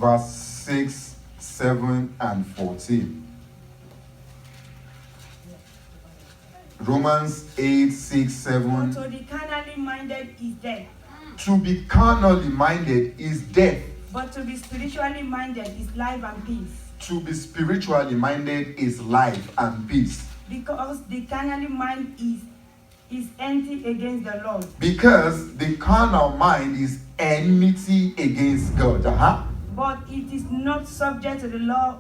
verse 6, 7, and 14. Romans 8, 6, 7. For to the carnally minded is death, To be carnally minded is death. but to be spiritually minded is life and peace. To be spiritually minded is life and peace. Because the carnally mind is enmity against the Lord. Because the carnal mind is enmity against God. But it is not subject to the law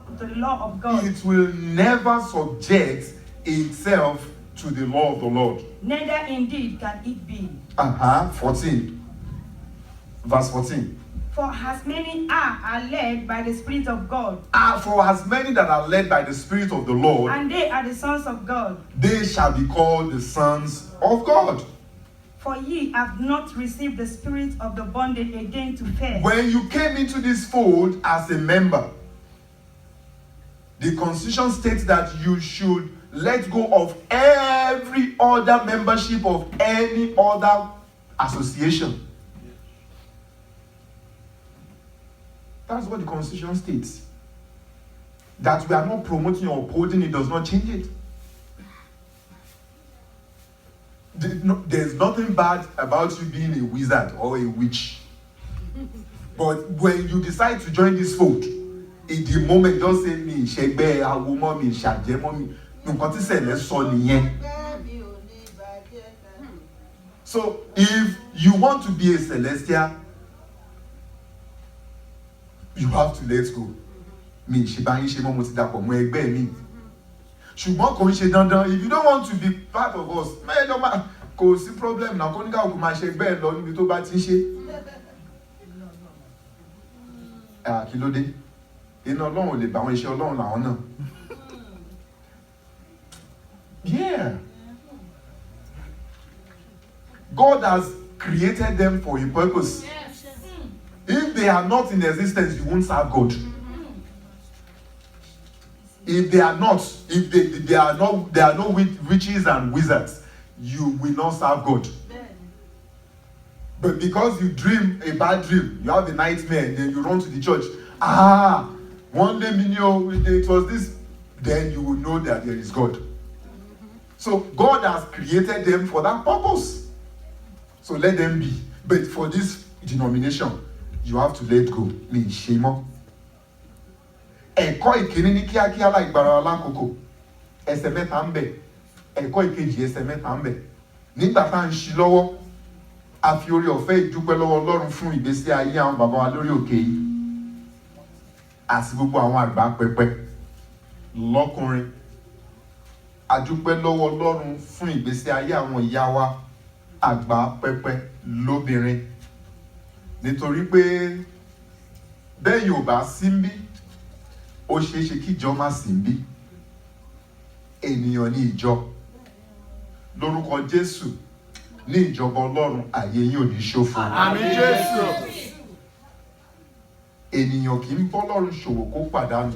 of God. It will never subject itself to the law of the Lord. Neither indeed can it be. 14. Verse 14. For as many are led by the Spirit of God, For as many that are led by the Spirit of the Lord, and they are the sons of God. they shall be called the sons of God. For ye have not received the spirit of the bondage again to fear. When you came into this fold as a member, the Constitution states that you should let go of every other membership of any other association. That's what the Constitution states. That we are not promoting or upholding it does not change it. There's nothing bad about you being a wizard or a witch. But when you decide to join this fold, in the moment, just say me, Shegbe, Awomo, mi, Shajemo, mi. Nǹkan tí ṣẹlẹ̀ sọ nìyẹn. So if you want to be a celestial, you have to let go. Mi ṣe bá yín ṣe mọ́ mo ti dàpọ̀ mọ́ ẹgbẹ́ mi. Ṣùgbọ́n kò ń ṣe dandan. If you don't want to be part of us, mẹ́ẹ̀ẹ́dọ́ máa kò sí problem náà kó ní káwọn kò máa ṣe ẹgbẹ́ ẹ̀ lọ níbi tó bá ti ń ṣe. Kí ló dé? Iná Ọlọ́run ò lè bá wọn iṣẹ́ Ọlọ́run làwọn náà. Yeah. God has created them for a purpose. If they are not in existence, you won't serve God. If they are not, if they are no witches and wizards, you will not serve God. But because you dream a bad dream, you have a nightmare, and then you run to the church. One day, it was this. Then you will know that there is God. So God has created them for that purpose. So let them be. But for this denomination, you have to let go. Mi ṣe mọ́. Ẹ̀kọ́ ìkíní ní kíákíá láìgbára lákòókò. Ẹsẹ̀ mẹ́ta ń bẹ. Ẹ̀kọ́ ìkejì ẹsẹ̀ mẹ́ta ń bẹ. Nígbà tá à ń ṣí lọ́wọ́, a fi oore ọ̀fẹ́ ìdúpẹ́ lọ́wọ́ Ọlọ́run fún ìgbésí ayé àwọn bàbá wa lórí òkè yìí. Àti gbogbo àwọn àgbà pẹpẹ lọ́kùnrin. A dúpẹ́ lọ́wọ́ Ọlọ́run fún ìgbésí ayé àwọn ìyá wa àgbà pẹpẹ lóbìnrin. Nítorí pé bẹ́ẹ̀ yóò bá sí ń bí, ó ṣeé ṣe kí ìjọ má sí ń bí. Ènìyàn ní ìjọ. Lórúkọ Jésù, ní ìjọba Ọlọ́run, ààyè yín ò ní ṣòfò. Àmín Jésù. Ènìyàn kì í bọ́ Ọlọ́run ṣòwò kó pàdánù.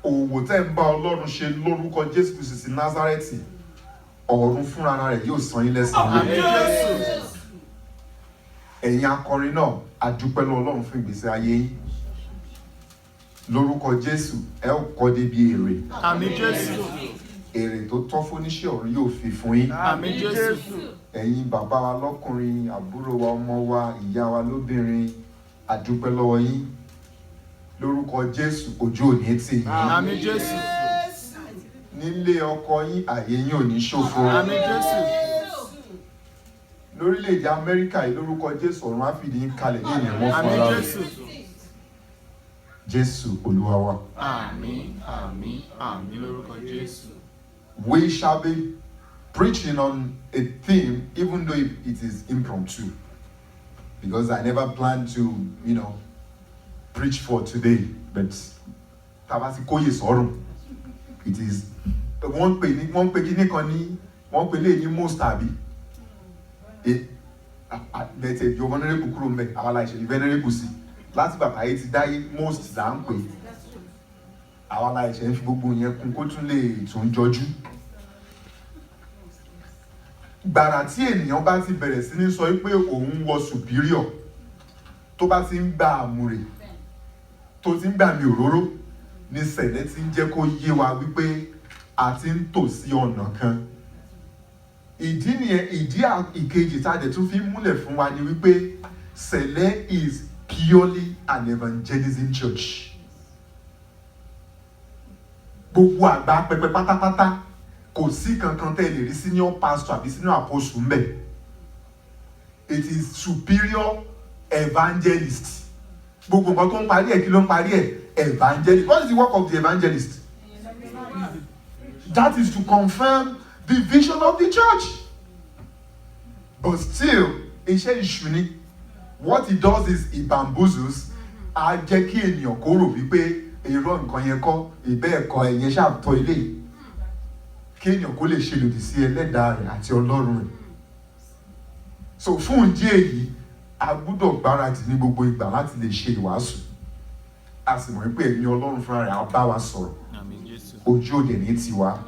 Òwò tẹ́ ń bá Ọlọ́run ṣe lórúkọ Jésù Kristi sí Násárẹ́tì, ọ̀run fúnra rẹ̀ yóò san yín lẹ́san. Àmín Jésù. Ẹ̀yin akọrin náà, a dúpẹ́ lọ́wọ́ Ọlọ́run fún ìgbésí ayé yín. Lórúkọ Jésù, ẹ ó kọ́ débi èrè. Àmín Jésù. Èrè tó tọ́ fóníṣẹ́ ọ̀run yóò fi fún yín. Àmín Jésù. Ẹ̀yin bàbá wa lọ́kùnrin, àbúrò wa, ọmọ wa, ìyá wa lóbìnrin, a dúpẹ́ lọ́wọ́ yín. Lórúkọ Jésù, ojú ò ní tì yín. Àmín Jésù. Nílé ọkọ yín, ààyè yín ò ní ṣòfò. Àmín Jésù. Lórílẹ̀-èdè Amẹ́ríkà yìí, lórúkọ Jésù, ọ̀run á fìdí yín kalẹ̀ ní ìyẹ̀wọ̀n fún Àmín ara rẹ̀. Jésù. Jésù Olúwa wa. Àmín, àmín, àmín lórúkọ Jésù. We shall be preaching on a theme, even though it is impromptu, because I never planned to, preach for today. But tabasi koye sọ̀rọ̀, it is wọ́n pè kíní kan ní wọ́n pè lé ní most àbí. Bẹ́ẹ̀ tí venerable kúrò mbẹ́, àwọn aláìṣẹ́ venerable sí. Láti bàbá yìí ti dáyé most là ń pè. Àwọn aláìṣẹ́ ń fi gbogbo yẹn kún kó tún lè tún jọjú. Gbàrà tí ènìyàn bá ti bẹ̀rẹ̀ sí ní sọ pé òun wọ superior, tó bá ti ń gba àmùrè tó ti ń gbà mí òróró ní sẹ̀lẹ̀ ti ń jẹ́ kó yé wa wípé a ti ń tò sí ọ̀nà kan. Ìdí nìyẹn, ìdí ìkejì tá a dẹ̀ tún fi ń múlẹ̀ fún wa ni wípé Sẹ̀lẹ̀ is purely an evangelism church. Gbogbo àgbà pẹpẹ pátápátá kò sí kankan tẹ́ lè rí senior pastor àbí senior apostle ńbẹ̀. It is superior evangelist. Gbogbo nǹkan tó ń parí ẹ̀ kí ló ń parí ẹ̀? Evangelist. What is the work of the evangelist? That is to confirm the vision of the church. But still, iṣẹ́ ìṣù ni. What he does is he bamboozles. Á jẹ́ kí ènìyàn kó rò wípé irọ́ nǹkan yẹn kọ́, ìbẹ́ ẹ̀kọ́ ẹ̀yẹn ṣàtọ̀ ilé. Kí ènìyàn kó lè ṣe lòdì sí ẹlẹ́dàá rẹ̀ àti Ọlọ́run rẹ̀. So fún ìdí èyí, a gbúdọ̀ gbáradì ní gbogbo ìgbà láti lè ṣe ìwàásù. A sì mọ̀ pé ẹ̀mí Ọlọ́run fúnra rẹ̀ á bá wa sọ̀rọ̀. Ojú òde ní tiwa.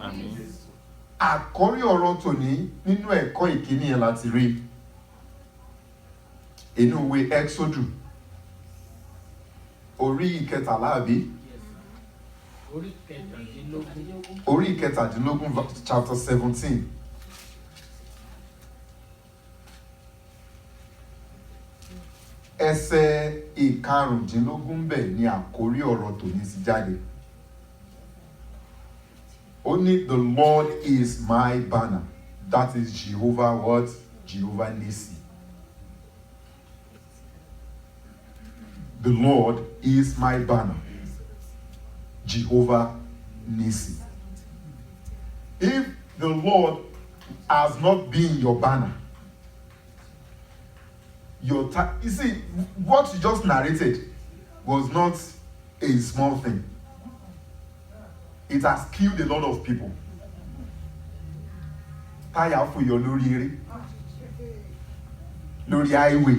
Àkọ́rí ọ̀rọ̀ tòní nínú ẹ̀kọ́ ìkíní yẹn láti rí inú ìwé Exodus orí ìkẹtàlá àbí orí ìkẹtàdínlógún chapter 17. Ẹsẹ̀ ìkarùndínlógún bẹ̀ ni àkórí ọ̀rọ̀ tòní ti jáde. Only the Lord is my banner. That is Jehovah what? Jehovah Nissi. The Lord is my banner. Jehovah Nissi. If the Lord has not been your banner, you see, what you just narrated was not a small thing. It has killed a lot of people. Táyà fún yọ lórí eré, lórí highway.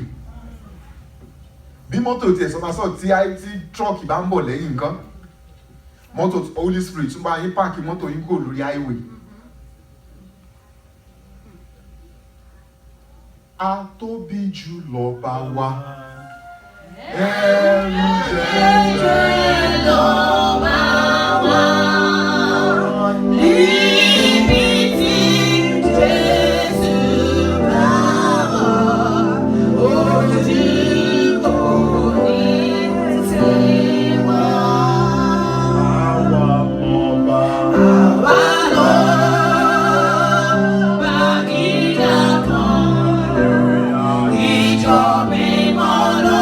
Bí mọ́tò tiẹ̀ sọ́másọ́ tí truck bá ń bọ̀ lẹ́yìn nǹkan, mọ́tò Holy Spirit tún bá yín páàkì mọ́tò yín kò lórí highway. A tóbi jù lọ́ba wa. Ẹ̀rù jẹ́ lọ.